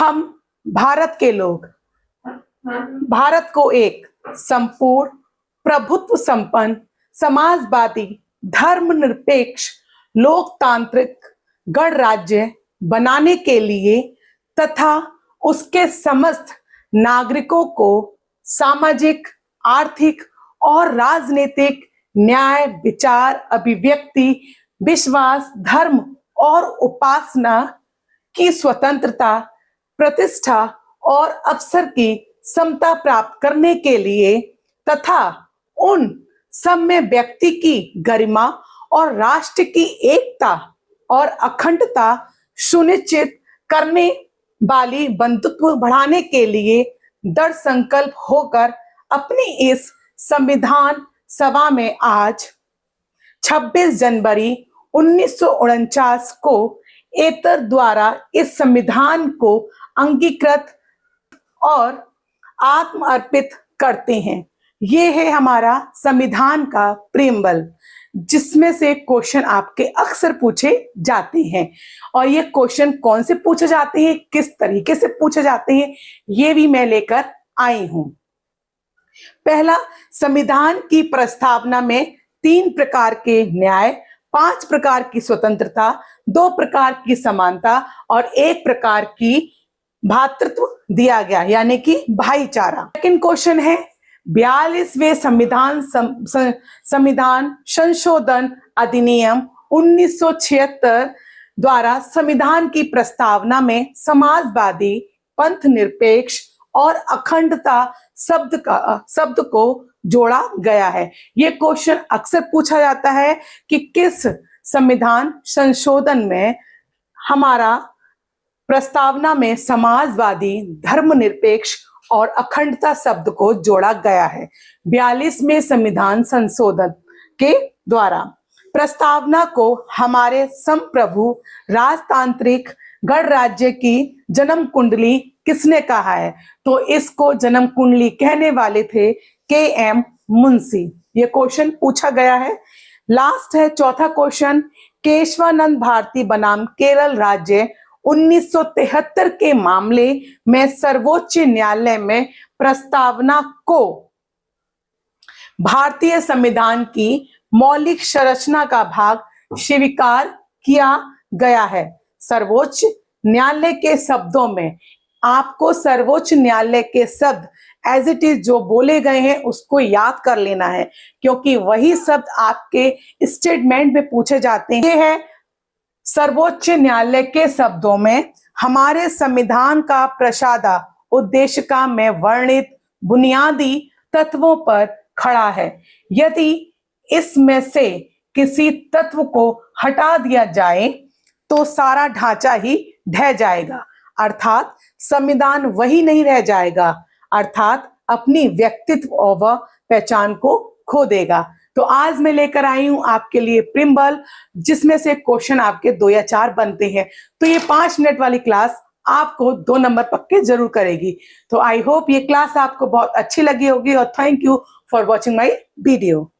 हम भारत के लोग भारत को एक संपूर्ण प्रभुत्व संपन्न समाजवादी धर्मनिरपेक्ष लोकतांत्रिक गणराज्य बनाने के लिए तथा उसके समस्त नागरिकों को सामाजिक, आर्थिक और राजनीतिक न्याय, विचार, अभिव्यक्ति, विश्वास, धर्म और उपासना की स्वतंत्रता, प्रतिष्ठा और अवसर की समता प्राप्त करने के लिए तथा उन सब में व्यक्ति की गरिमा और राष्ट्र की एकता और अखंडता सुनिश्चित करने वाली बंधुत्व बढ़ाने के लिए दृढ़ संकल्प होकर अपनी इस संविधान सभा में आज 26 जनवरी 1949 को एतर द्वारा इस संविधान को अंगीकृत और आत्मर्पित करते हैं। ये है हमारा संविधान का प्रीएम्बल, जिसमें से क्वेश्चन आपके अक्सर पूछे जाते हैं। और ये क्वेश्चन कौन से पूछे जाते हैं, किस तरीके से पूछे जाते हैं, ये भी मैं लेकर आई हूं। पहला, संविधान की प्रस्तावना में 3 प्रकार के न्याय, 5 प्रकार की स्वतंत्रता, 2 प्रकार की समानता और 1 प्रकार की भ्रातृत्व दिया गया, यानी कि भाईचारा। सेकंड क्वेश्चन है 42वें संविधान संशोधन अधिनियम 1976 द्वारा संविधान की प्रस्तावना में समाजवादी, पंथ निरपेक्ष और अखंडता शब्द को जोड़ा गया है। यह क्वेश्चन अक्सर पूछा जाता है कि किस संविधान संशोधन में हमारा प्रस्तावना में समाजवादी, धर्मनिरपेक्ष और अखंडता शब्द को जोड़ा गया है। 42वें संविधान संशोधन के द्वारा प्रस्तावना को हमारे संप्रभु राजतांत्रिक गणराज्य की जन्म कुंडली किसने कहा है? तो इसको जन्म कुंडली कहने वाले थे के.एम. मुंशी। ये क्वेश्चन पूछा गया है। लास्ट है चौथा क्वेश्चन, केशवानंद भारती बनाम केरल राज्य 1973 के मामले में सर्वोच्च न्यायालय में प्रस्तावना को भारतीय संविधान की मौलिक संरचना का भाग स्वीकार किया गया है। सर्वोच्च न्यायालय के शब्दों में आपको सर्वोच्च न्यायालय के शब्द एज इट इज जो बोले गए हैं उसको याद कर लेना है, क्योंकि वही शब्द आपके स्टेटमेंट में पूछे जाते हैं। ये है सर्वोच्च न्यायालय के शब्दों में हमारे संविधान का प्रसादा उद्देशिका में वर्णित बुनियादी तत्वों पर खड़ा है। यदि इसमें से किसी तत्व को हटा दिया जाए तो सारा ढांचा ही ढह जाएगा, अर्थात संविधान वही नहीं रह जाएगा, अर्थात अपनी व्यक्तित्व और पहचान को खो देगा। तो आज मैं लेकर आई हूं आपके लिए प्रीएम्बल, जिसमें से क्वेश्चन आपके 2 या 4 बनते हैं। तो ये 5 मिनट वाली क्लास आपको 2 नंबर पक्के जरूर करेगी। तो आई होप ये क्लास आपको बहुत अच्छी लगी होगी और thank you for watching my video.